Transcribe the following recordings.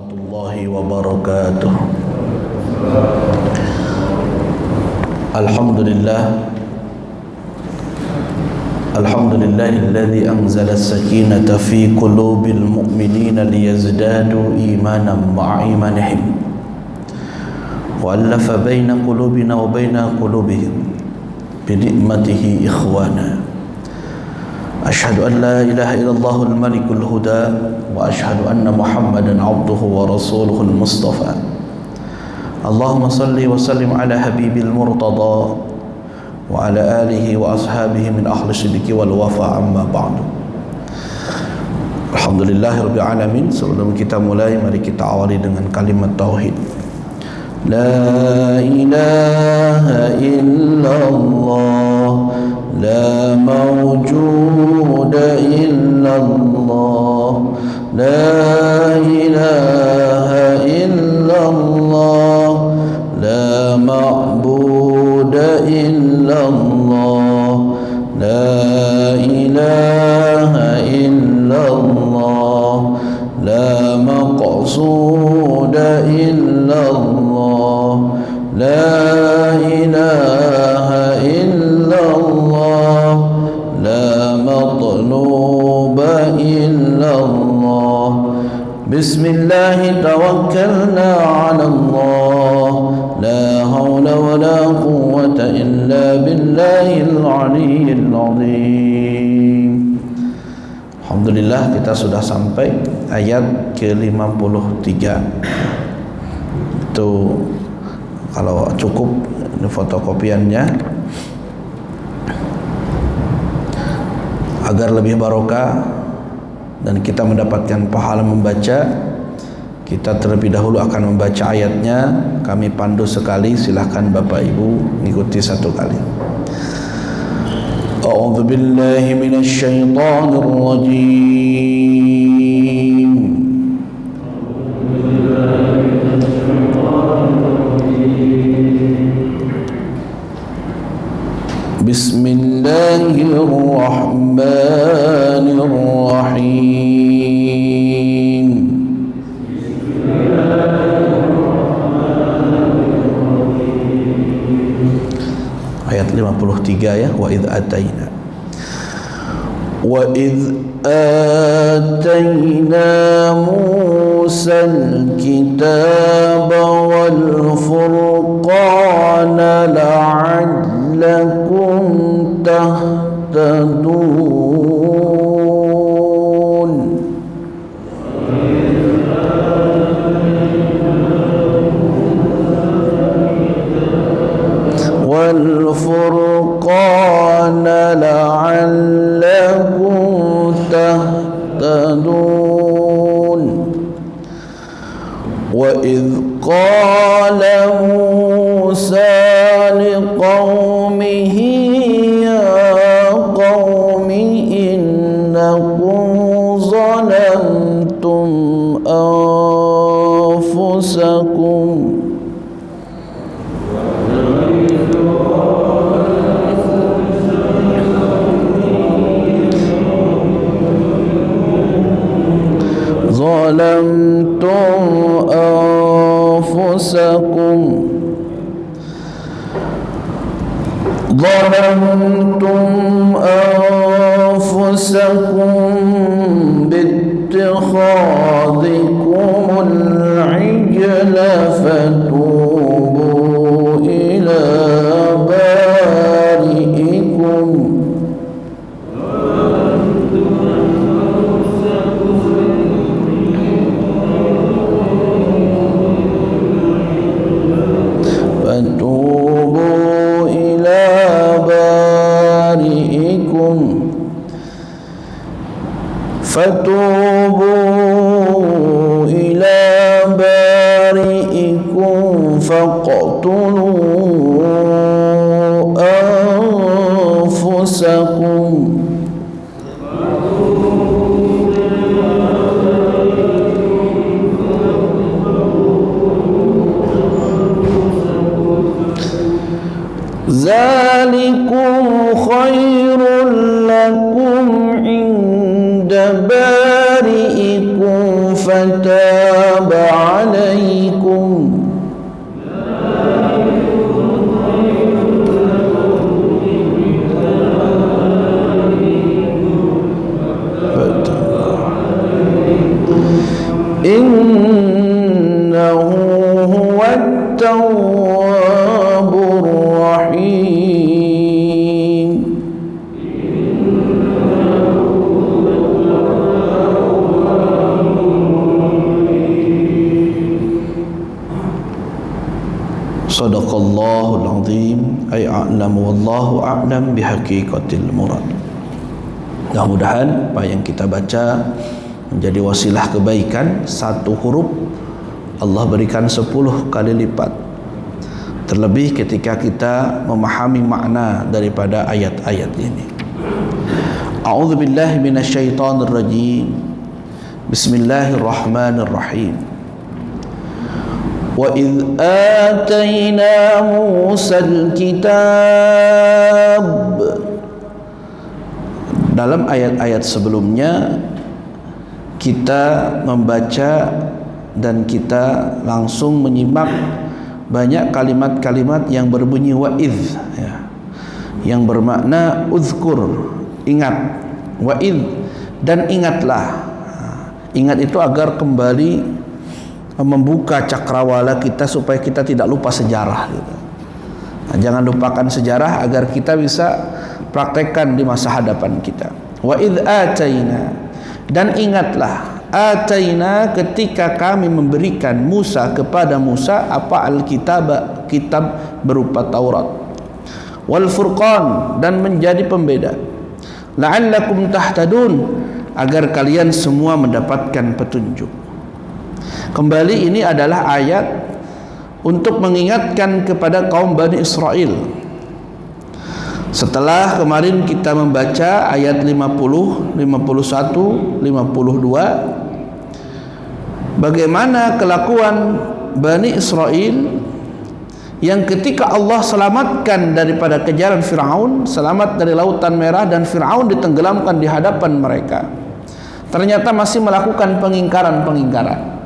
warahmatullahi wabarakatuh. Alhamdulillahilladzi anzala as-sakinata fi qulubil mu'minina liyazdadu imanan ma'a imanihim wa allafa baina qulubina wa baina qulubihim bi ni'matihi ikhwana. Ashhadu an la ilaha illallahul malikul huda wa ashhadu anna Muhammadan abduhu wa rasuluhul mustafa. Allahumma salli wa sallim ala habibil murtada wa ala alihi wa ashabihi min ahli sidiki wal wafa, amma ba'du. Alhamdulillahirabbil alamin. Sebelum kita mulai, mari kita awali dengan kalimat tauhid. La ilaha illallah, la mawjuda illallah, la ilaha illallah, la ma'buda illallah, la ilaha illallah, la maqsuda illallah, la ilaha illallah, la matluba illallah. Bismillahi tawakkalna ala Allah, la hawla wa la quwwata illa billahil aliyyil azim. Alhamdulillah, kita sudah sampai ayat ke-53. Itu kalau cukup fotokopiannya agar lebih barokah dan kita mendapatkan pahala membaca, kita terlebih dahulu akan membaca ayatnya. Kami pandu sekali, silahkan Bapak Ibu mengikuti satu kali. A'udzu billahi minasy syaithanir rajim. Bismillahirrahmanirrahim. Ayat 53 ya. Wa idz ataina, wa idz ataina Musal kitaba wal furqana la'allakum tahtadun. Wal furqana la'allakum tahtadun. Wa idz qala Musa liqaumihi ya qaumi innakum zalamtum anfusakum ظلمتم أنفسكم باتخاذكم العجل فتوبوا إلى بارئكم فتوبوا إلى بارئكم فاقتلوا أنفسكم ذلكم خير لكم عند بارئكم فتاب تاب عليكم إنه هو التواب الرحيم. Sadaqallahul azim. Ay a'lamu wallahu a'lam bihaqiqatil murad. Mudah-mudahan apa yang kita baca menjadi wasilah kebaikan. Satu huruf Allah berikan 10 kali lipat. Terlebih ketika kita memahami makna daripada ayat-ayat ini. A'udzubillahi minasyaitonirrajim. Bismillahirrahmanirrahim. Wa idh atayna Musal kitab. Dalam ayat-ayat sebelumnya kita membaca dan kita langsung menyimak banyak kalimat-kalimat yang berbunyi wa'idh, ya, yang bermakna uzkur, ingat, wa'idh, dan ingatlah. Ingat itu agar kembali membuka cakrawala kita supaya kita tidak lupa sejarah, gitu. Nah, jangan lupakan sejarah agar kita bisa praktekkan di masa hadapan kita. Wa'idh atayna, dan ingatlah, ataina, ketika kami memberikan Musa kepada Musa apa alkitab, kitab berupa Taurat, wal furqan, dan menjadi pembeda, la'allakum tahtadun, agar kalian semua mendapatkan petunjuk. Kembali ini adalah ayat untuk mengingatkan kepada kaum Bani Israel. Setelah kemarin kita membaca ayat 50, 51, 52, bagaimana kelakuan Bani Israel yang ketika Allah selamatkan daripada kejaran Fir'aun, selamat dari Lautan Merah dan Fir'aun ditenggelamkan di hadapan mereka, ternyata masih melakukan pengingkaran-pengingkaran.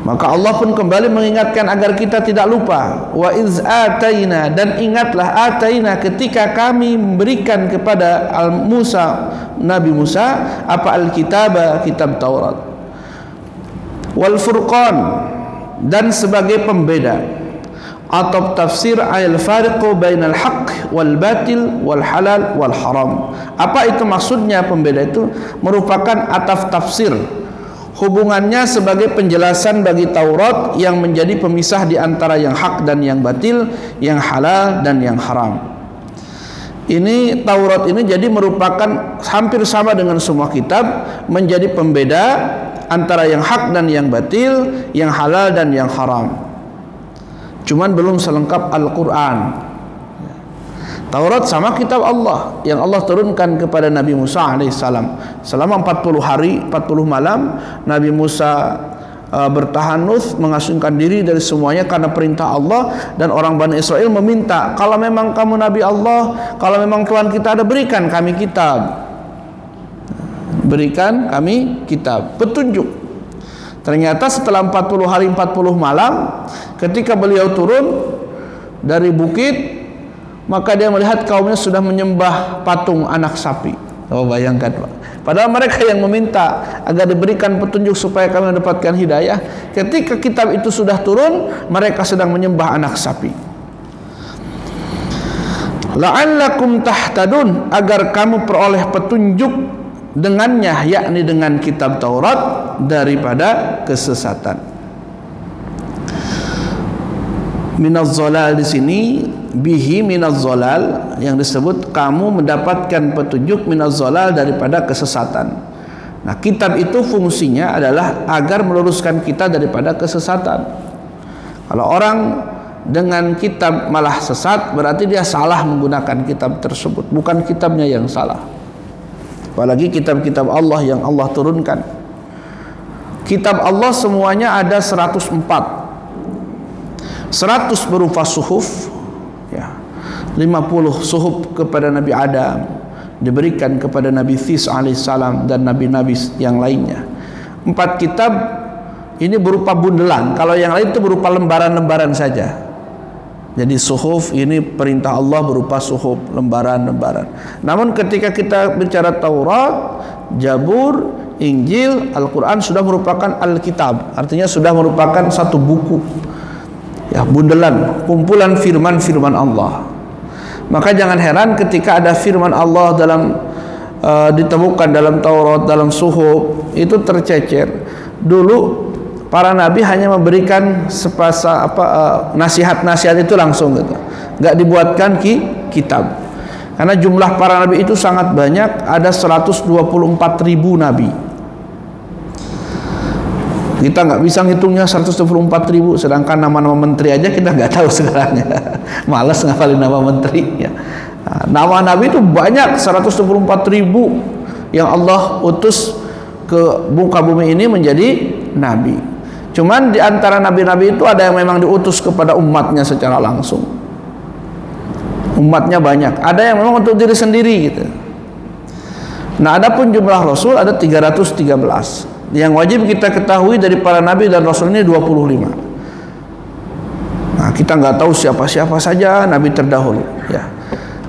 Maka Allah pun kembali mengingatkan agar kita tidak lupa. Wa iz ataina, dan ingatlah, ataina, ketika kami memberikan kepada Nabi Musa apa alkitab, kitab Taurat, wal furqan, dan sebagai pembeda, atau tafsir al fariqu bainal haqq wal batil wal halal wal haram. Apa itu maksudnya pembeda itu? Merupakan ataf tafsir, hubungannya sebagai penjelasan bagi Taurat yang menjadi pemisah di antara yang hak dan yang batil, yang halal dan yang haram. Ini Taurat ini jadi merupakan hampir sama dengan semua kitab, menjadi pembeda antara yang hak dan yang batil, yang halal dan yang haram. Cuman belum selengkap Al-Quran. Taurat sama kitab Allah yang Allah turunkan kepada Nabi Musa alaihissalam. Selama 40 hari 40 malam Nabi Musa bertahanus, mengasingkan diri dari semuanya karena perintah Allah. Dan orang Bani Israel meminta, kalau memang kamu Nabi Allah, kalau memang Tuhan kita ada, berikan kami kitab, berikan kami kitab, petunjuk. Ternyata setelah 40 hari 40 malam, ketika beliau turun dari bukit, maka dia melihat kaumnya sudah menyembah patung anak sapi. Oh, bayangkan Pak. Padahal mereka yang meminta agar diberikan petunjuk supaya kami mendapatkan hidayah. Ketika kitab itu sudah turun, mereka sedang menyembah anak sapi. La'allakum tahtadun, agar kamu peroleh petunjuk dengannya, yakni dengan kitab Taurat, daripada kesesatan. Minaz zalal di sini, bihi minaz zalal, yang disebut kamu mendapatkan petunjuk, minaz zalal, daripada kesesatan. Nah, kitab itu fungsinya adalah agar meluruskan kita daripada kesesatan. Kalau orang dengan kitab malah sesat, berarti dia salah menggunakan kitab tersebut, bukan kitabnya yang salah. Apalagi kitab-kitab Allah yang Allah turunkan. Kitab Allah semuanya ada 104. 100 berupa suhuf, ya, 50 suhuf kepada Nabi Adam, diberikan kepada Nabi This alaihissalam dan nabi-nabi yang lainnya. 4 kitab ini berupa bundelan, kalau yang lain itu berupa lembaran-lembaran saja. Jadi suhuf ini perintah Allah berupa suhuf, lembaran-lembaran. Namun ketika kita bicara Taurat, Zabur, Injil, Al-Quran sudah merupakan Alkitab, artinya sudah merupakan satu buku, ya, bundelan, kumpulan firman-firman Allah. Maka jangan heran ketika ada firman Allah ditemukan dalam Taurat, dalam suhuf, itu tercecer. Dulu para nabi hanya memberikan nasihat-nasihat itu langsung gitu, nggak dibuatkan kitab. Karena jumlah para nabi itu sangat banyak, ada 124.000 nabi. Kita nggak bisa ngitungnya 124.000, sedangkan nama-nama menteri aja kita nggak tahu sekarang ya. Malas ngafalin nama menteri ya. Nah, nama nabi itu banyak, 124.000 yang Allah utus ke muka bumi ini menjadi nabi. Cuman di antara nabi-nabi itu ada yang memang diutus kepada umatnya secara langsung. Umatnya banyak. Ada yang memang untuk diri sendiri gitu. Nah, adapun jumlah rasul ada 313. Yang wajib kita ketahui dari para nabi dan rasul ini 25. Nah, kita nggak tahu siapa-siapa saja nabi terdahulu ya.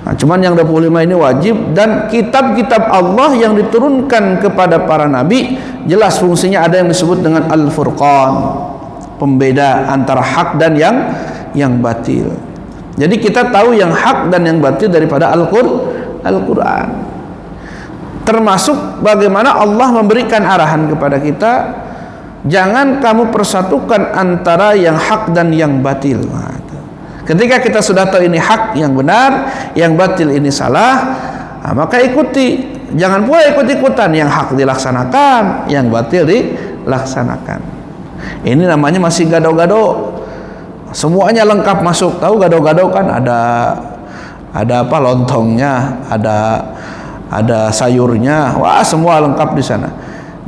Nah, cuman yang 25 ini wajib, dan kitab-kitab Allah yang diturunkan kepada para nabi jelas fungsinya ada yang disebut dengan Al-Furqan, pembeda antara hak dan yang batil. Jadi kita tahu yang hak dan yang batil daripada Al-Quran. Termasuk bagaimana Allah memberikan arahan kepada kita, jangan kamu persatukan antara yang hak dan yang batil. Ketika kita sudah tahu ini hak yang benar, yang batil ini salah, nah, maka ikuti. Jangan pula ikut-ikutan, yang hak dilaksanakan, yang batil dilaksanakan. Ini namanya masih gado-gado. Semuanya lengkap masuk. Tahu gado-gado kan ada apa, lontongnya, ada sayurnya. Wah, semua lengkap di sana.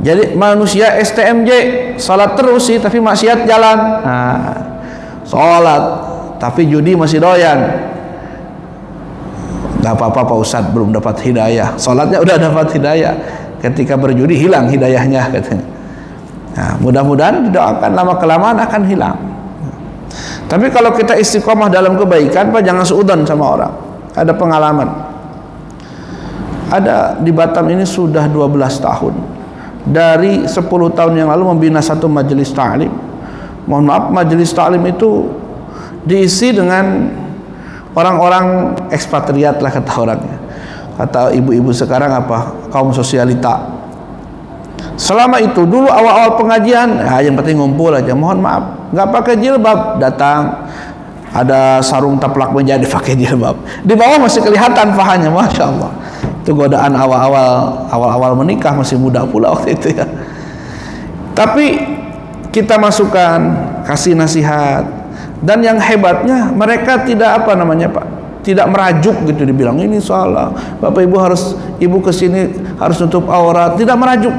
Jadi manusia STMJ, salat terus sih tapi maksiat jalan. Nah, salat tapi judi masih doyan. Gak apa-apa Pak Ustadz, belum dapat hidayah. Salatnya udah dapat hidayah, ketika berjudi hilang hidayahnya katanya. Nah, mudah-mudahan didoakan, lama-kelamaan akan hilang. Tapi kalau kita istiqomah dalam kebaikan, Pak, jangan seudon sama orang. Ada pengalaman. Ada di Batam ini sudah 12 tahun. Dari 10 tahun yang lalu membina satu majelis ta'lim. Mohon maaf, majelis ta'lim itu diisi dengan orang-orang ekspatriat lah kata orangnya. Kata ibu-ibu sekarang apa? Kaum sosialita. Selama itu dulu awal-awal pengajian, yang penting ngumpul aja. Mohon maaf, nggak pakai jilbab datang. Ada sarung taplak meja dipakai jilbab. Di bawah masih kelihatan pahanya, masya Allah. Itu godaan awal-awal menikah, masih muda pula waktu itu ya. Tapi kita masukkan, kasih nasihat. Dan yang hebatnya mereka tidak tidak merajuk gitu, dibilang ini salah, Bapak Ibu harus, ibu kesini harus tutup aurat, tidak merajuk.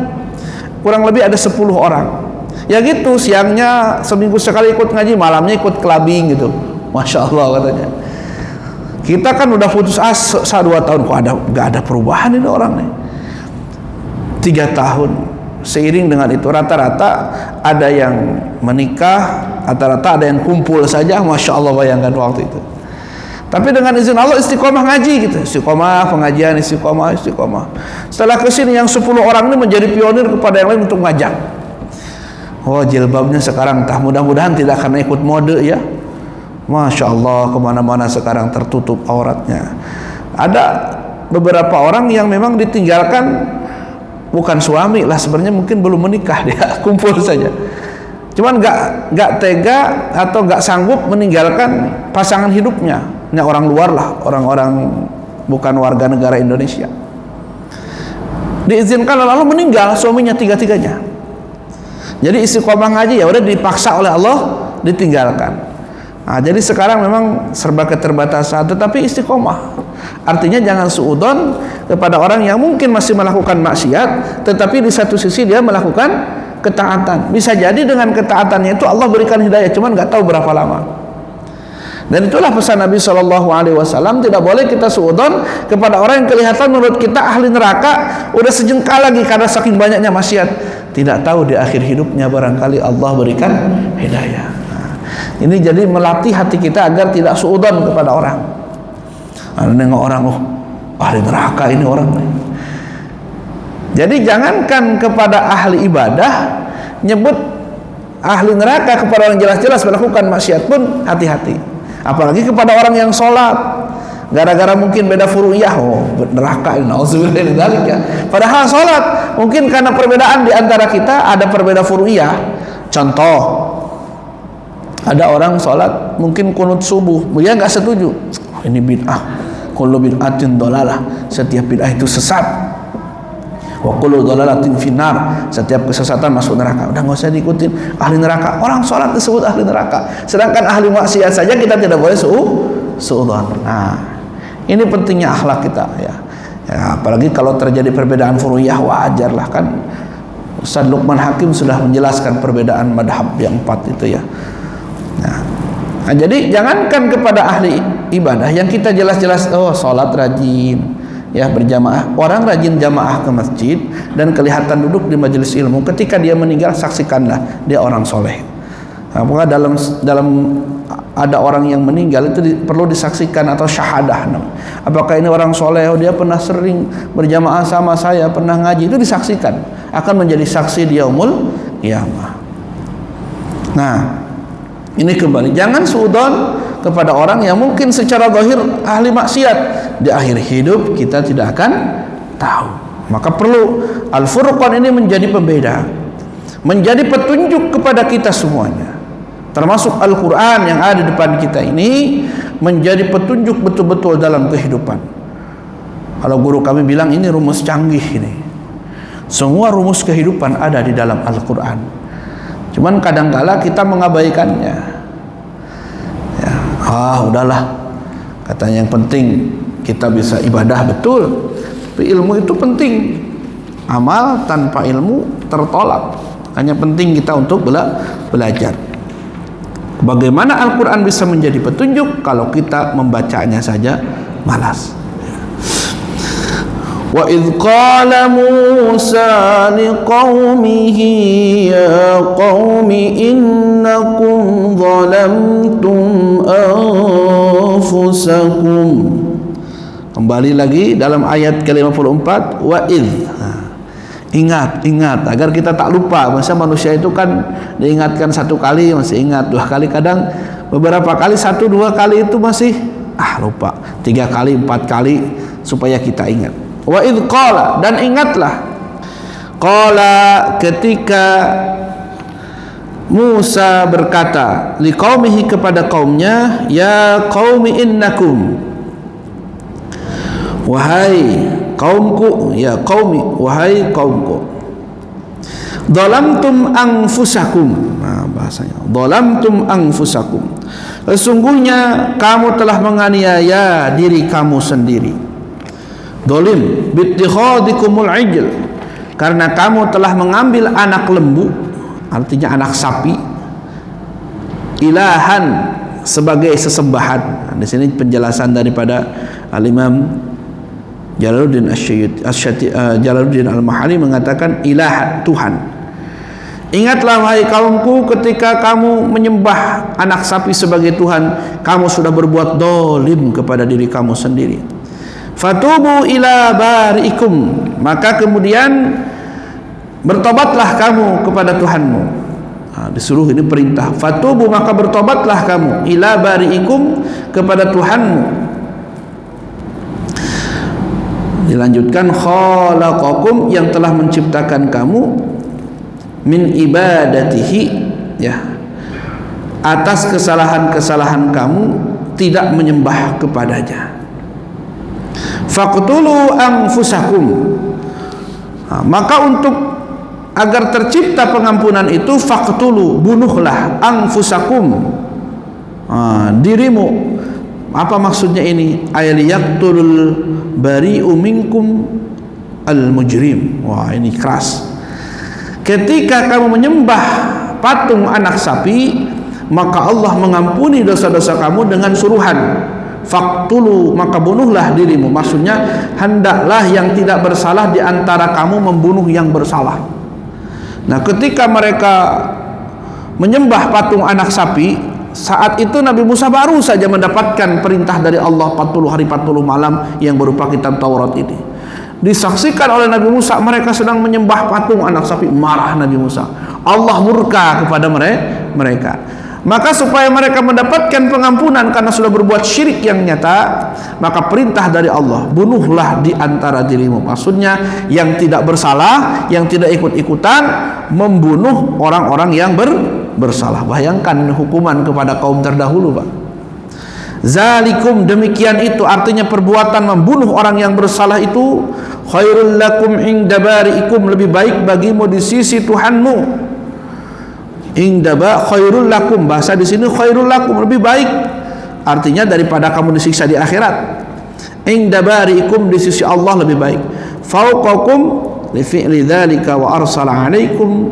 Kurang lebih ada 10 orang. Ya gitu, siangnya seminggu sekali ikut ngaji, malamnya ikut clubbing gitu. Masya Allah katanya. Kita kan udah putus asa 2 tahun, kok nggak ada perubahan ini orang nih. 3 tahun. Seiring dengan itu rata-rata ada yang menikah, rata-rata ada yang kumpul saja. Masya Allah, bayangkan waktu itu. Tapi dengan izin Allah istiqomah ngaji gitu, istiqomah pengajian, istiqomah. Setelah kesini yang 10 orang ini menjadi pionir kepada yang lain untuk ngajak. Oh, jilbabnya sekarang entah, mudah-mudahan tidak akan ikut mode ya. Masya Allah, kemana-mana sekarang tertutup auratnya. Ada beberapa orang yang memang ditinggalkan, bukan suami lah sebenarnya, mungkin belum menikah, dia kumpul saja. Cuman nggak tega atau nggak sanggup meninggalkan pasangan hidupnya. Ini orang luar lah, orang-orang bukan warga negara Indonesia. Diizinkan lalu meninggal suaminya tiga-tiganya. Jadi istiqomah ngaji ya udah dipaksa oleh Allah ditinggalkan. Nah, jadi sekarang memang serba keterbatasan, tetapi istiqomah. Artinya jangan suudon kepada orang yang mungkin masih melakukan maksiat, tetapi di satu sisi dia melakukan ketaatan. Bisa jadi dengan ketaatannya itu Allah berikan hidayah, cuman nggak tahu berapa lama. Dan itulah pesan Nabi SAW, tidak boleh kita suudon kepada orang yang kelihatan menurut kita ahli neraka, udah sejengkal lagi karena saking banyaknya maksiat. tidak tahu di akhir hidupnya barangkali Allah berikan hidayah. Ini jadi melatih hati kita agar tidak suudzon kepada orang. Nengok orang, oh ahli neraka ini orang. Jadi jangankan kepada ahli ibadah, nyebut ahli neraka kepada orang jelas-jelas melakukan maksiat pun hati-hati. Apalagi kepada orang yang sholat, gara-gara mungkin beda furu'iyah, oh neraka ini, nauzubillah min dzalik. Padahal sholat mungkin karena perbedaan di antara kita ada perbedaan furu'iyah. Contoh, ada orang sholat mungkin kunut subuh, dia nggak setuju, oh, ini bid'ah, kullu bid'atin dolalah, setiap bid'ah itu sesat, wa kullu dolalatin finnar, setiap kesesatan masuk neraka. Udah nggak usah diikutin, ahli neraka. Orang sholat disebut ahli neraka, sedangkan ahli maksiat saja kita tidak boleh suudzon. Nah, ini pentingnya akhlak kita ya. Apalagi kalau terjadi perbedaan furu'iyah, wajar lah kan. Ustaz Luqman Hakim sudah menjelaskan perbedaan madhab yang 4 itu ya. Nah, jadi jangankan kepada ahli ibadah yang kita jelas-jelas oh sholat rajin ya berjamaah, orang rajin jamaah ke masjid dan kelihatan duduk di majelis ilmu, ketika dia meninggal saksikanlah dia orang soleh. Apakah dalam ada orang yang meninggal itu perlu disaksikan atau syahadah. Apakah ini orang soleh, oh, dia pernah sering berjamaah sama saya, pernah ngaji, itu disaksikan, akan menjadi saksi di yaumul qiyamah. Nah, ini kembali, jangan suudzon kepada orang yang mungkin secara zahir ahli maksiat, di akhir hidup kita tidak akan tahu. Maka perlu Al-Furqan ini menjadi pembeda, menjadi petunjuk kepada kita semuanya. Termasuk Al-Quran yang ada di depan kita ini menjadi petunjuk betul-betul dalam kehidupan. Kalau guru kami bilang ini rumus canggih ini. Semua rumus kehidupan ada di dalam Al-Quran. Cuman kadangkala kita mengabaikannya. Ya, udahlah. Katanya yang penting kita bisa ibadah betul. Tapi ilmu itu penting. Amal tanpa ilmu tertolak. Hanya penting kita untuk belajar. Bagaimana Al-Quran bisa menjadi petunjuk kalau kita membacanya saja malas. Wa idh qala Musa liqaumihi ya qaumi innakum zalamtum anfusakum. Kembali lagi dalam ayat ke-54, wa idh. Ingat agar kita tak lupa. Masa manusia itu kan diingatkan 1 kali masih ingat, 2 kali, kadang beberapa kali, 1-2 kali itu masih lupa, 3 kali 4 kali supaya kita ingat. Wa idh qala, dan ingatlah qala ketika Musa berkata liqaumihi kepada kaumnya, ya qaumi innakum, wahai kaumku, ya qaumi, wahai kaumku, dhalamtum anfusakum. Nah, bahasanya dhalamtum anfusakum, sesungguhnya kamu telah menganiaya diri kamu sendiri. Dhalim bittikhadikumul ijl, karena kamu telah mengambil anak lembu, artinya anak sapi, ilahan, sebagai sesembahan. Di sini penjelasan daripada Al-Imam Jalaluddin Jalaluddin Al-Mahali mengatakan ilah, Tuhan. Ingatlah wahai kaumku, ketika kamu menyembah anak sapi sebagai Tuhan, kamu sudah berbuat dolim kepada diri kamu sendiri. Fatubu ila bari'ikum, maka kemudian bertobatlah kamu kepada Tuhanmu. Disuruh, ini perintah. Fatubu, maka bertobatlah kamu, ila bari'ikum, kepada Tuhanmu. Dilanjutkan, khalaqakum, yang telah menciptakan kamu, min ibadatihi, ya, atas kesalahan-kesalahan kamu tidak menyembah kepadanya. Faqtulu anfusakum, maka untuk agar tercipta pengampunan itu, faqtulu, bunuhlah, anfusakum, dirimu. Apa maksudnya ini? Ayaliyaqtulul bari'u minkum al-mujrim. Wah, ini keras. Ketika kamu menyembah patung anak sapi, maka Allah mengampuni dosa-dosa kamu dengan suruhan faqtulu, maka bunuhlah dirimu. Maksudnya hendaklah yang tidak bersalah di antara kamu membunuh yang bersalah. Nah, ketika mereka menyembah patung anak sapi, saat itu Nabi Musa baru saja mendapatkan perintah dari Allah 40 hari 40 malam yang berupa kitab Taurat ini. Disaksikan oleh Nabi Musa mereka sedang menyembah patung anak sapi. Marah Nabi Musa, Allah murka kepada mereka. Maka supaya mereka mendapatkan pengampunan karena sudah berbuat syirik yang nyata, maka perintah dari Allah, bunuhlah di antara dirimu. Maksudnya yang tidak bersalah, yang tidak ikut-ikutan membunuh orang-orang yang bersalah. Bayangkan hukuman kepada kaum terdahulu, Pak. Zalikum, demikian itu, artinya perbuatan membunuh orang yang bersalah itu khairul lakum inda bari'ikum, lebih baik bagimu di sisi Tuhanmu. Indaba khairul lakum, bahasa di sini khairul lakum, lebih baik, artinya daripada kamu disiksa di akhirat. Inda bari'ikum, di sisi Allah lebih baik. Fauqakum li fi'li dzalika wa arsala 'alaikum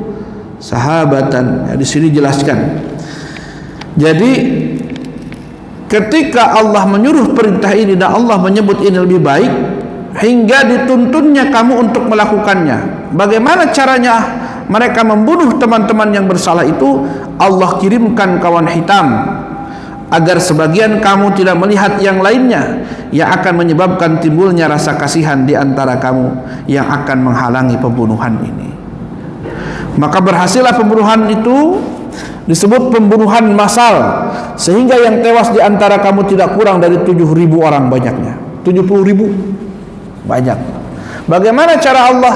sahabatan. Ya, di sini jelaskan. Jadi ketika Allah menyuruh perintah ini dan Allah menyebut ini lebih baik, hingga dituntunnya kamu untuk melakukannya. Bagaimana caranya mereka membunuh teman-teman yang bersalah itu? Allah kirimkan kawan hitam agar sebagian kamu tidak melihat yang lainnya, yang akan menyebabkan timbulnya rasa kasihan di antara kamu yang akan menghalangi pembunuhan ini. Maka berhasillah pembunuhan itu, disebut pembunuhan massal, sehingga yang tewas di antara kamu tidak kurang dari 7.000 orang banyaknya. 70.000 banyak. Bagaimana cara Allah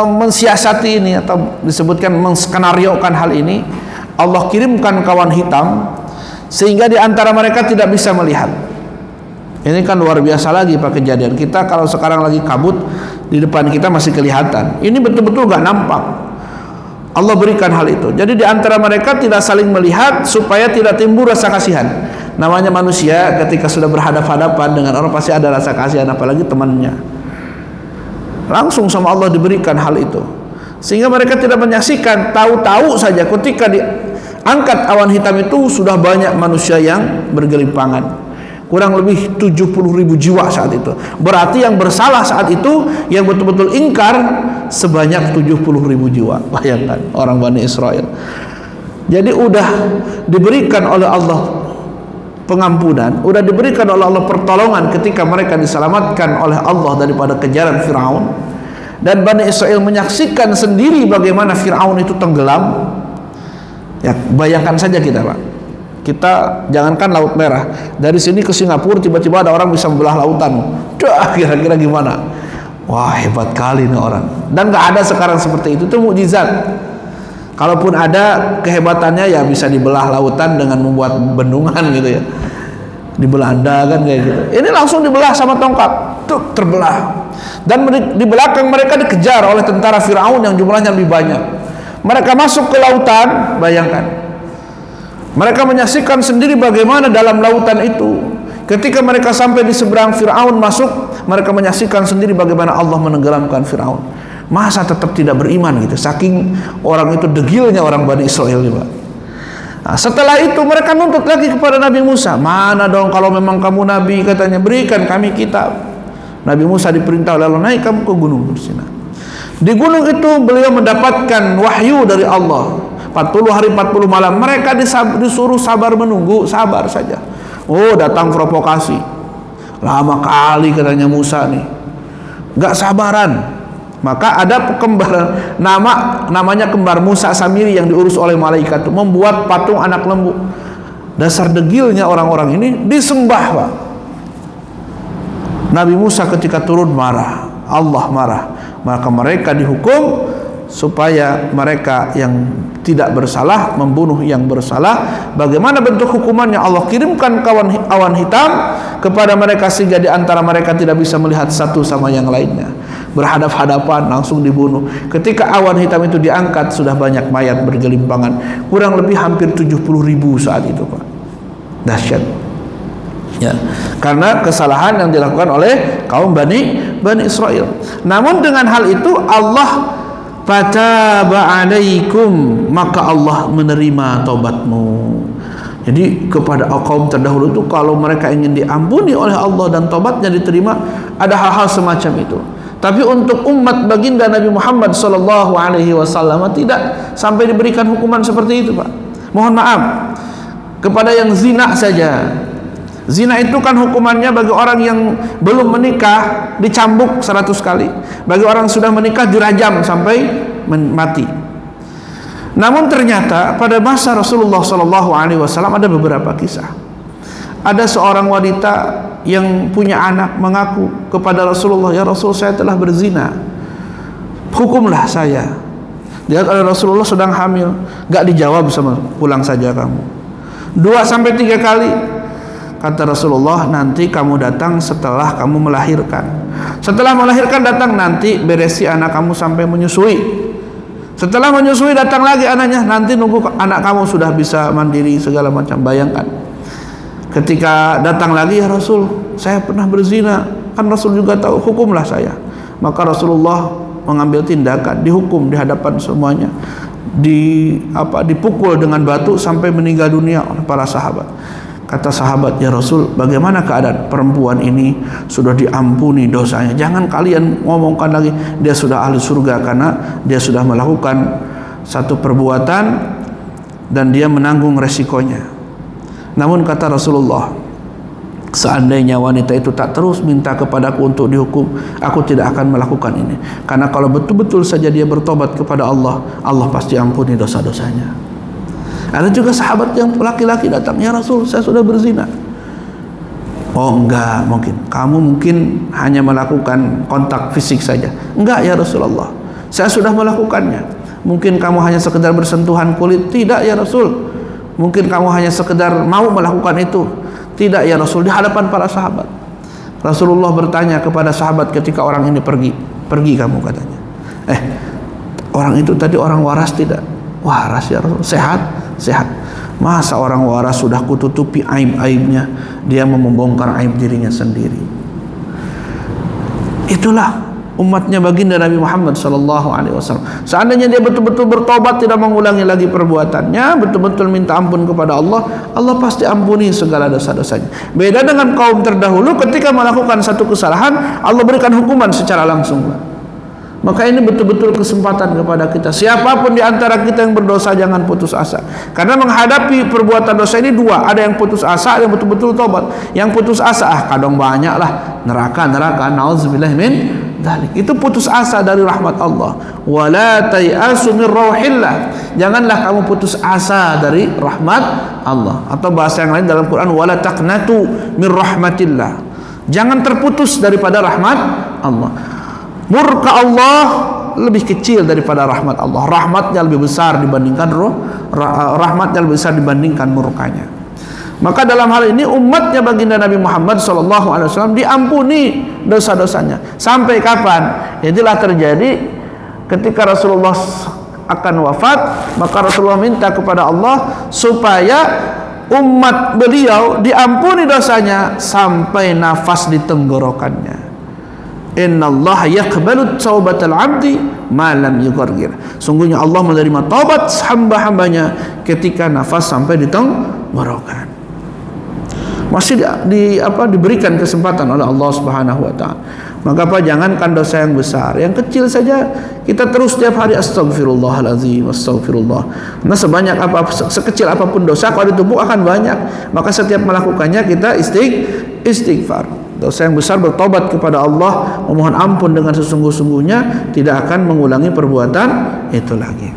mensiasati ini, atau disebutkan menskenariokan hal ini? Allah kirimkan kawan hitam sehingga di antara mereka tidak bisa melihat. Ini kan luar biasa lagi Pak kejadian. Kita kalau sekarang lagi kabut, di depan kita masih kelihatan. Ini betul-betul gak nampak. Allah berikan hal itu. Jadi di antara mereka tidak saling melihat supaya tidak timbul rasa kasihan. Namanya manusia ketika sudah berhadapan-hadapan dengan orang pasti ada rasa kasihan, apalagi temannya. Langsung sama Allah diberikan hal itu, sehingga mereka tidak menyaksikan. Tahu-tahu saja ketika diangkat awan hitam itu sudah banyak manusia yang bergelimpangan, kurang lebih 70.000 jiwa saat itu. Berarti yang bersalah saat itu, yang betul-betul ingkar, sebanyak 70.000 jiwa. Bayangkan orang Bani Israel. Jadi udah diberikan oleh Allah pengampunan, udah diberikan oleh Allah pertolongan ketika mereka diselamatkan oleh Allah daripada kejaran Firaun, dan Bani Israel menyaksikan sendiri bagaimana Firaun itu tenggelam. Ya, bayangkan saja kita, Pak. Kita jangankan Laut Merah, dari sini ke Singapura tiba-tiba ada orang bisa membelah lautan. Dah, kira-kira gimana? Wah, hebat kali nih orang. Dan nggak ada sekarang seperti itu mukjizat. Kalaupun ada, kehebatannya ya bisa dibelah lautan dengan membuat bendungan gitu ya. Di Belanda kan kayak gitu. Ini langsung dibelah sama tongkat, tuh terbelah. Dan di belakang mereka dikejar oleh tentara Firaun yang jumlahnya lebih banyak. Mereka masuk ke lautan, bayangkan. Mereka menyaksikan sendiri bagaimana dalam lautan itu. Ketika mereka sampai di seberang Firaun masuk, mereka menyaksikan sendiri bagaimana Allah menenggelamkan Firaun. Masa tetap tidak beriman gitu, saking orang itu degilnya orang Bani Israel juga. Nah, setelah itu mereka nuntut lagi kepada Nabi Musa. Mana dong kalau memang kamu Nabi, katanya berikan kami kitab. Nabi Musa diperintah lalu naik kamu ke gunung Sinai. Di gunung itu beliau mendapatkan wahyu dari Allah 40 hari 40 malam. Mereka disuruh sabar menunggu, sabar saja. Oh, datang provokasi. Lama kali katanya Musa nih, gak sabaran. Maka ada kembar, namanya kembar Musa Samiri yang diurus oleh malaikat itu, membuat patung anak lembu. Dasar degilnya orang-orang ini disembah, Pak. Nabi Musa ketika turun marah, Allah marah. Maka mereka dihukum supaya mereka yang tidak bersalah membunuh yang bersalah. Bagaimana bentuk hukumannya? Allah kirimkan awan hitam kepada mereka sehingga di antara mereka tidak bisa melihat satu sama yang lainnya. Berhadap-hadapan langsung dibunuh. Ketika awan hitam itu diangkat, sudah banyak mayat bergelimpangan, kurang lebih hampir 70.000 saat itu, Pak. Dahsyat ya, karena kesalahan yang dilakukan oleh kaum Bani Israel. Namun dengan hal itu Allah fataba alaikum, maka Allah menerima taubatmu. Jadi kepada kaum terdahulu itu kalau mereka ingin diampuni oleh Allah dan taubatnya diterima, ada hal-hal semacam itu. Tapi untuk umat baginda Nabi Muhammad sallallahu alaihi wasallam tidak sampai diberikan hukuman seperti itu, Pak. Mohon maaf, kepada yang zina saja. Zina itu kan hukumannya bagi orang yang belum menikah dicambuk 100 kali. Bagi orang yang sudah menikah dirajam sampai mati. Namun ternyata pada masa Rasulullah sallallahu alaihi wasallam ada beberapa kisah. Ada seorang wanita yang punya anak mengaku kepada Rasulullah, "Ya Rasul, saya telah berzina. Hukumlah saya." Lihat, oleh Rasulullah sedang hamil, gak dijawab sama, "Pulang saja kamu." 2-3 kali kata Rasulullah, "Nanti kamu datang setelah kamu melahirkan. Setelah melahirkan datang, nanti beresi anak kamu sampai menyusui. Setelah menyusui datang lagi anaknya, nanti nunggu anak kamu sudah bisa mandiri segala macam." Bayangkan, ketika datang lagi, "Ya Rasul, saya pernah berzina." Kan Rasul juga tahu, "Hukumlah saya." Maka Rasulullah mengambil tindakan, dihukum di hadapan semuanya, dipukul dengan batu sampai meninggal dunia oleh para sahabat. Kata sahabat, "Ya Rasul, bagaimana keadaan perempuan ini? Sudah diampuni dosanya. Jangan kalian ngomongkan lagi dia sudah ahli surga karena dia sudah melakukan satu perbuatan dan dia menanggung resikonya." Namun kata Rasulullah, "Seandainya wanita itu tak terus minta kepadaku untuk dihukum, aku tidak akan melakukan ini. Karena kalau betul-betul saja dia bertobat kepada Allah, Allah pasti ampuni dosa-dosanya." Ada juga sahabat yang laki-laki datang, "Ya Rasul, saya sudah berzina." "Oh enggak, mungkin kamu mungkin hanya melakukan kontak fisik saja." "Enggak ya Rasulullah, saya sudah melakukannya." "Mungkin kamu hanya sekedar bersentuhan kulit." "Tidak ya Rasul." "Mungkin kamu hanya sekedar mau melakukan itu." "Tidak ya Rasul." Di hadapan para sahabat Rasulullah bertanya kepada sahabat ketika orang ini pergi kamu, katanya, orang itu tadi orang waras tidak?" "Waras ya Rasul." Sehat. "Masa orang waras sudah kututupi aib-aibnya, dia mau membongkar aib dirinya sendiri." Itulah umatnya baginda Nabi Muhammad sallallahu alaihi wasallam. Seandainya dia betul-betul bertobat, tidak mengulangi lagi perbuatannya, betul-betul minta ampun kepada Allah, Allah pasti ampuni segala dosa-dosanya. Beda dengan kaum terdahulu, ketika melakukan satu kesalahan, Allah berikan hukuman secara langsung. Maka ini betul-betul kesempatan kepada kita. Siapapun di antara kita yang berdosa, jangan putus asa. Karena menghadapi perbuatan dosa ini dua, ada yang putus asa, ada yang betul-betul tobat. Yang putus asa, kadang banyak lah neraka, nauzubillah min dzalik. Itu putus asa dari rahmat Allah. Wala tayasu min rauhillah. Janganlah kamu putus asa dari rahmat Allah. Atau bahasa yang lain dalam Quran, wala taqnatu min rahmatillah. Jangan terputus daripada rahmat Allah. Murka Allah lebih kecil daripada rahmat Allah. Rahmatnya lebih besar dibandingkan rahmatnya lebih besar dibandingkan murkanya. Maka dalam hal ini umatnya baginda Nabi Muhammad SAW diampuni dosa-dosanya. Sampai kapan? Itulah terjadi ketika Rasulullah akan wafat, maka Rasulullah minta kepada Allah supaya umat beliau diampuni dosanya sampai nafas di tenggorokannya. Innallaha yaqbalu taubatal 'abdi ma lam yughargir. Sungguhnya Allah menerima taubat hamba-hambanya ketika nafas sampai di tenggorokan. Masih diberikan kesempatan oleh Allah Subhanahu wa taala. Maka jangankan dosa yang besar, yang kecil saja kita terus setiap hari astagfirullahalazim, astagfirullah. Nah, sekecil apapun dosa kalau ditumpuk akan banyak. Maka setiap melakukannya kita istighfar. Dosa yang besar bertobat kepada Allah, memohon ampun dengan sesungguh-sungguhnya, tidak akan mengulangi perbuatan itu lagi.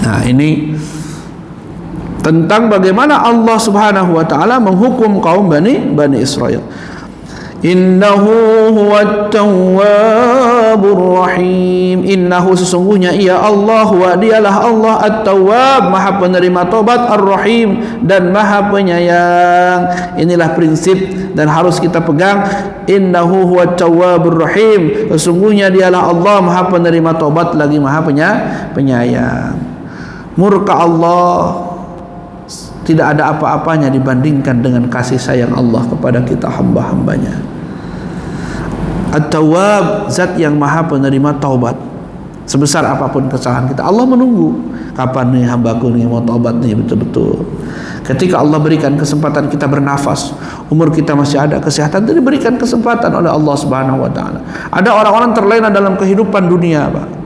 Nah, ini tentang bagaimana Allah Subhanahu wa taala menghukum kaum Bani Israel. Innahu huwat tawwabur rahim. Innahu sesungguhnya ia Allah, wa dialah Allah at-tawwab, maha penerima tobat, ar-rahim dan maha penyayang. Inilah prinsip dan harus kita pegang. Innahu huwat tawwabur rahim. Sesungguhnya dialah Allah maha penerima tobat lagi maha penyayang. Murka Allah tidak ada apa-apanya dibandingkan dengan kasih sayang Allah kepada kita hamba-hambanya. At-Tawwab, zat yang maha penerima taubat. sebesar apapun kesalahan kita. Allah menunggu, kapan nih hambaku nih mau taubat nih betul-betul. Ketika Allah berikan kesempatan kita bernafas, umur kita masih ada, kesehatan itu diberikan kesempatan oleh Allah Subhanahu wa taala. Ada orang-orang terlena dalam kehidupan dunia, Pak.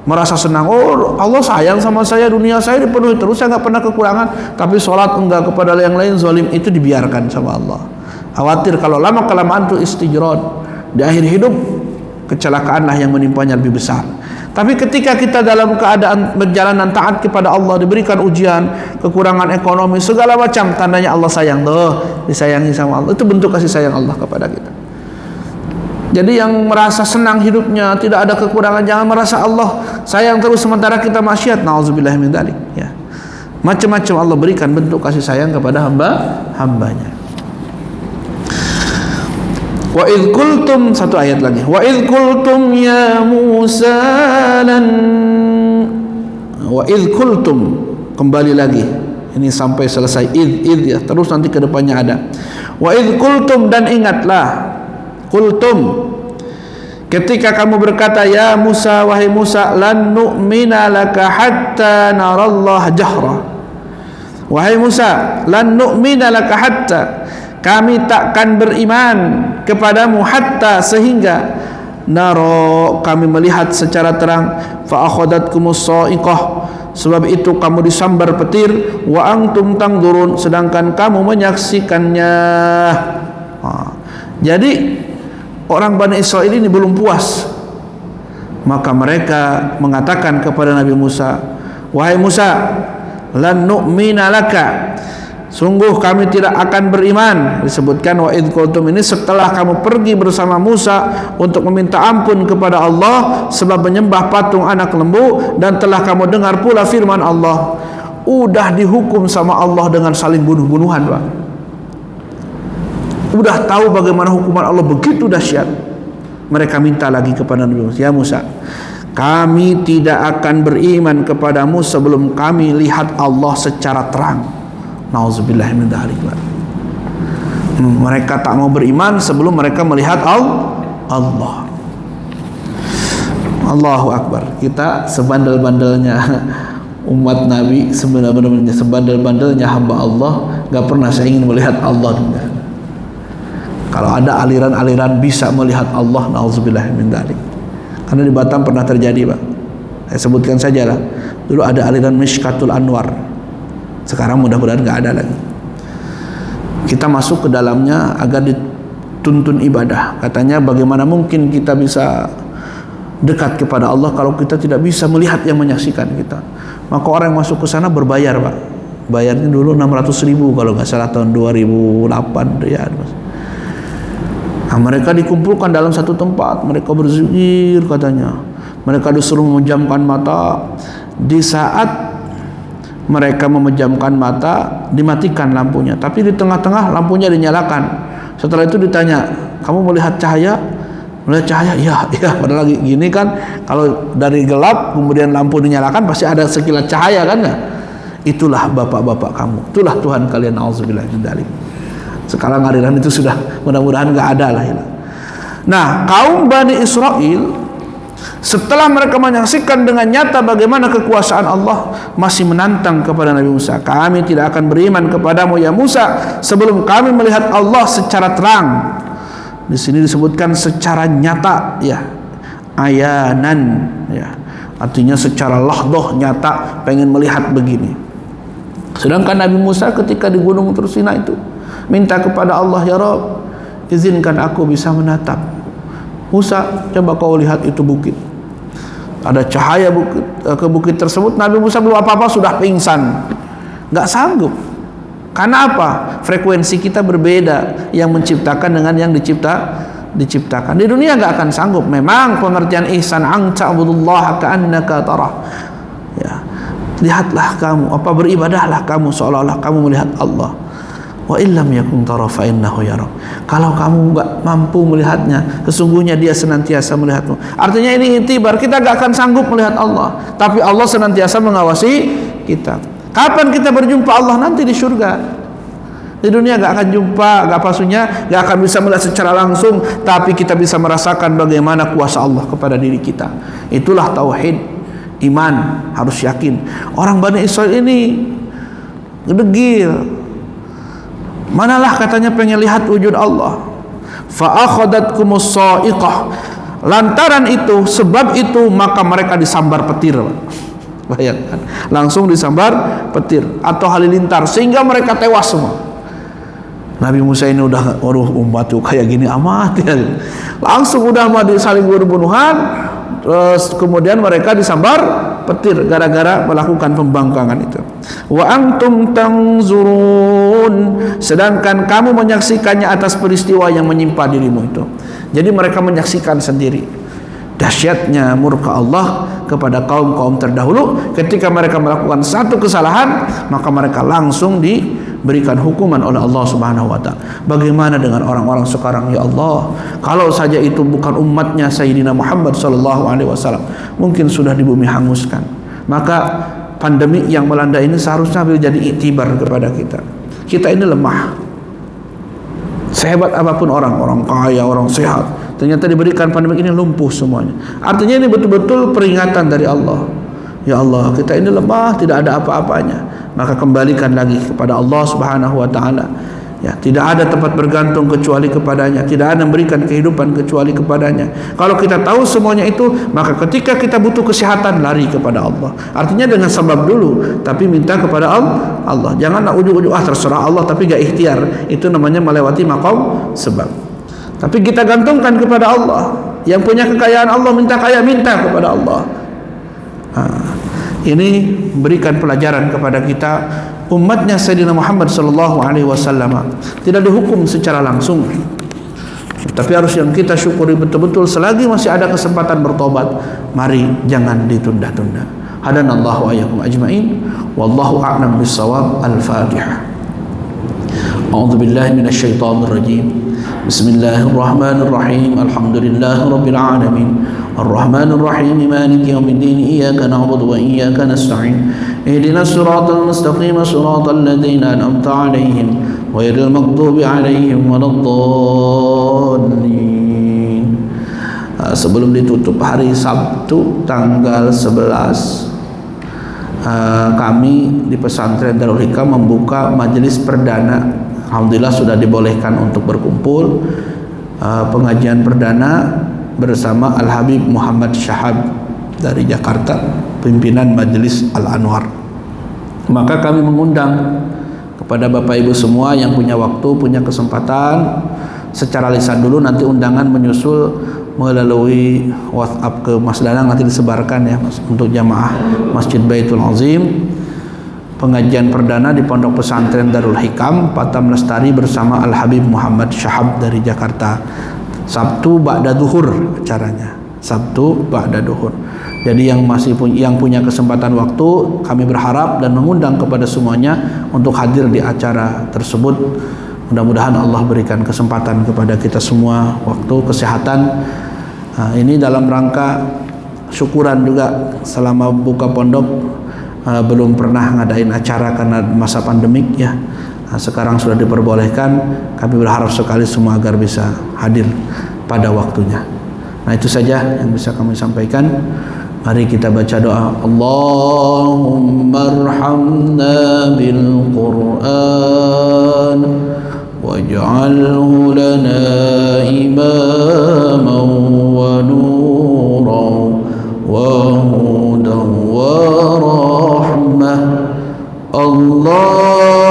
Merasa senang, oh Allah sayang sama saya, dunia saya dipenuhi terus, saya nggak pernah kekurangan. Tapi sholat enggak, kepada yang lain zalim, itu dibiarkan sama Allah. Khawatir kalau lama kelamaan itu istijrad, di akhir hidup kecelakaanlah yang menimpanya lebih besar. Tapi ketika kita dalam keadaan berjalanan taat kepada Allah, diberikan ujian, kekurangan ekonomi, segala macam, tandanya Allah sayang, tuh disayangi sama Allah. Itu bentuk kasih sayang Allah kepada kita. Jadi yang merasa senang hidupnya, tidak ada kekurangan, jangan merasa Allah sayang terus sementara kita maksiat. Nauzubillah min dzalik, ya. Macam-macam Allah berikan bentuk kasih sayang kepada hambanya. Wa idh qultum, satu ayat lagi. Wa idh qultum ya Musa lan, wa idh qultum, kembali lagi. Ini sampai selesai id ya, terus nanti ke depannya ada. Wa idh qultum, dan ingatlah, qultum, ketika kamu berkata ya Musa, wahai Musa, lan nu'mina laka hatta narallaha jahra. Wahai Musa, lan nu'mina laka hatta, kami takkan beriman kepadamu hatta, sehingga naro, kami melihat secara terang, fa akhadatkumus sa'iqah, sebab itu kamu disambar petir, wa antum tangdurun, sedangkan kamu menyaksikannya. Jadi orang Bani Israil ini belum puas, maka mereka mengatakan kepada Nabi Musa, wahai Musa, lan nu'mina laka, sungguh kami tidak akan beriman. Disebutkan wa idh qultum ini setelah kamu pergi bersama Musa untuk meminta ampun kepada Allah sebab menyembah patung anak lembu, dan telah kamu dengar pula firman Allah. Udah dihukum sama Allah dengan saling bunuh-bunuhan, Pak. Udah tahu bagaimana hukuman Allah begitu dahsyat. Mereka minta lagi kepada Nabi Musa, ya Musa, kami tidak akan beriman kepadamu sebelum kami lihat Allah secara terang. Nauzubillah min dzalik. Mereka tak mau beriman sebelum mereka melihat Allah. Allahu Akbar. Kita sebandel-bandelnya umat Nabi, sebenarnya sebandel-bandelnya hamba Allah, gak pernah saya ingin melihat Allah. Kalau ada aliran-aliran bisa melihat Allah, nauzubillah min dzalik. Karena di Batam pernah terjadi, Pak. Saya sebutkan sajalah. Dulu ada aliran Mishkatul Anwar. Sekarang mudah-mudahan nggak ada lagi. Kita masuk ke dalamnya agar dituntun ibadah. Katanya bagaimana mungkin kita bisa dekat kepada Allah kalau kita tidak bisa melihat yang menyaksikan kita. Maka orang yang masuk ke sana berbayar, Pak. Bayarnya dulu 600.000 kalau nggak salah tahun 2008 ya. Nah, mereka dikumpulkan dalam satu tempat, mereka berzikir katanya. Mereka disuruh memejamkan mata. Di saat mereka memejamkan mata, dimatikan lampunya, tapi di tengah-tengah lampunya dinyalakan. Setelah itu ditanya, kamu melihat cahaya? Melihat cahaya? Iya. Padahal lagi gini kan, kalau dari gelap kemudian lampu dinyalakan pasti ada sekilat cahaya kan ya? Itulah bapak-bapak kamu, itulah Tuhan kalian. Auzubillah min dzalik. Sekarang aliran itu sudah mudah-mudahan nggak ada lah. Nah, kaum Bani Israil setelah mereka menyaksikan dengan nyata bagaimana kekuasaan Allah, masih menantang kepada Nabi Musa, kami tidak akan beriman kepadamu ya Musa sebelum kami melihat Allah secara terang. Di sini disebutkan secara nyata, ya, ayanan, ya, artinya secara lahdoh, nyata, pengen melihat begini. Sedangkan Nabi Musa ketika di Gunung Tursina itu minta kepada Allah, ya Rabb, izinkan aku bisa menatap. Musa, coba kau lihat itu bukit. Ada cahaya bukit, ke bukit tersebut. Nabi Musa belum apa-apa sudah pingsan, nggak sanggup. Karena apa? Frekuensi kita berbeda. Yang menciptakan dengan yang diciptakan. Di dunia nggak akan sanggup. Memang pengertian ihsan an ta'budullaha ka'annaka tarah. Ya, lihatlah kamu, beribadahlah kamu seolah-olah kamu melihat Allah. Wa illam yakun tara fa innahu yara. Kalau kamu enggak mampu melihatnya, sesungguhnya dia senantiasa melihatmu. Artinya ini intibar, kita enggak akan sanggup melihat Allah, tapi Allah senantiasa mengawasi kita. Kapan kita berjumpa Allah? Nanti di surga. Di dunia gak akan jumpa, gak akan bisa melihat secara langsung, tapi kita bisa merasakan bagaimana kuasa Allah kepada diri kita. Itulah tauhid, iman, harus yakin. Orang Bani Israil ini gedegil. Manalah katanya pengen lihat wujud Allah. Fa akhadhatkumus sa'iqah. Lantaran itu, sebab itu, maka mereka disambar petir. Bayangkan, langsung disambar petir atau halilintar sehingga mereka tewas semua. Nabi Musa ini udah, waduh umat tuh kayak gini amat ya. Langsung udah saling bunuh-bunuhan, terus kemudian mereka disambar petir gara-gara melakukan pembangkangan itu. Wa antum tanzurun, sedangkan kamu menyaksikannya atas peristiwa yang menimpa dirimu itu. Jadi mereka menyaksikan sendiri dahsyatnya murka Allah kepada kaum-kaum terdahulu. Ketika mereka melakukan satu kesalahan, maka mereka langsung diberikan hukuman oleh Allah Subhanahu wa ta'ala. Bagaimana dengan orang-orang sekarang ya Allah? Kalau saja itu bukan umatnya Sayyidina Muhammad sallallahu alaihi wasallam, mungkin sudah di bumi hanguskan. Maka pandemi yang melanda ini seharusnya menjadi iktibar kepada kita. Kita ini lemah. Sehebat apapun orang kaya, orang sehat, ternyata diberikan pandemi ini lumpuh semuanya. Artinya ini betul-betul peringatan dari Allah. Ya Allah, kita ini lemah, tidak ada apa-apanya. Maka kembalikan lagi kepada Allah Subhanahu wa ta'ala. Ya, tidak ada tempat bergantung kecuali kepadanya, tidak ada memberikan kehidupan kecuali kepadanya. Kalau kita tahu semuanya itu, maka ketika kita butuh kesehatan, lari kepada Allah. Artinya dengan sebab dulu, tapi minta kepada Allah. Jangan ujung-ujung terserah Allah tapi gak ikhtiar. Itu namanya melewati maqam sebab. Tapi kita gantungkan kepada Allah. Yang punya kekayaan Allah, minta kaya, minta kepada Allah. Ini berikan pelajaran kepada kita. Umatnya Sayyidina Muhammad sallallahu alaihi wasallam tidak dihukum secara langsung, tapi harus yang kita syukuri betul-betul selagi masih ada kesempatan bertobat. Mari jangan ditunda-tunda. Hadanallahu wa iyyakum ajmain. Wallahu a'lam bissawab. Al-Fatihah. A'udzu billahi minasyaitonir rajim. Bismillahirrahmanirrahim. Alhamdulillahi rabbil alamin. Ar-Rahmanir Rahim. Maliki yaumiddin. Iyyaka na'budu wa iyyaka nasta'in. Ihdinas siratal mustaqim, siratal ladzina an'amta 'alaihim ghairil maghdubi 'alaihim waladdallin. Sebelum ditutup hari Sabtu tanggal 11, kami di pesantren Darul Hikam membuka majelis perdana. Alhamdulillah sudah dibolehkan untuk berkumpul, pengajian perdana bersama Al-Habib Muhammad Syahab dari Jakarta, pimpinan Majelis Al-Anwar. Maka kami mengundang kepada Bapak Ibu semua yang punya waktu, punya kesempatan, secara lisan dulu, nanti undangan menyusul melalui WhatsApp ke Mas Danang, nanti disebarkan ya untuk jamaah Masjid Baitul Azim. Pengajian perdana di Pondok Pesantren Darul Hikam, Patam Lestari bersama Al-Habib Muhammad Syahab dari Jakarta. Sabtu ba'da duhur acaranya. Sabtu ba'da duhur. Jadi yang punya kesempatan waktu, kami berharap dan mengundang kepada semuanya untuk hadir di acara tersebut. Mudah-mudahan Allah berikan kesempatan kepada kita semua, waktu, kesehatan. Ini dalam rangka syukuran juga selama buka pondok belum pernah ngadain acara karena masa pandemik ya. Sekarang sudah diperbolehkan. Kami berharap sekali semua agar bisa hadir pada waktunya. Nah, itu saja yang bisa kami sampaikan. Mari kita baca doa. Allahumma arhamna bil Qur'an waj'alhu lana imaman wa nuran wa hudan wa rahmah. Allahumma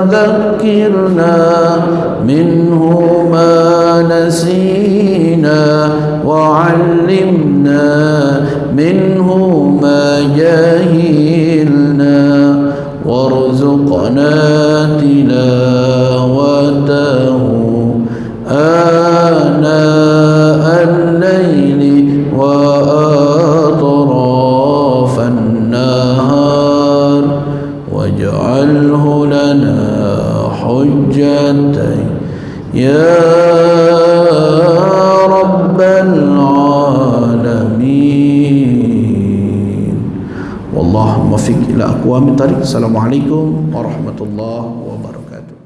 dhakkirna minhu ma nasina wa 'allimna minhu ma jahilna warzuqna tilawatahu ana al-layli wa atrafan nahar waj'alhu lana hujjatan ya rabbal alamin. Wallahu Allah muwaffiq ila aqwamit thariq. Assalamualaikum warahmatullahi wabarakatuh.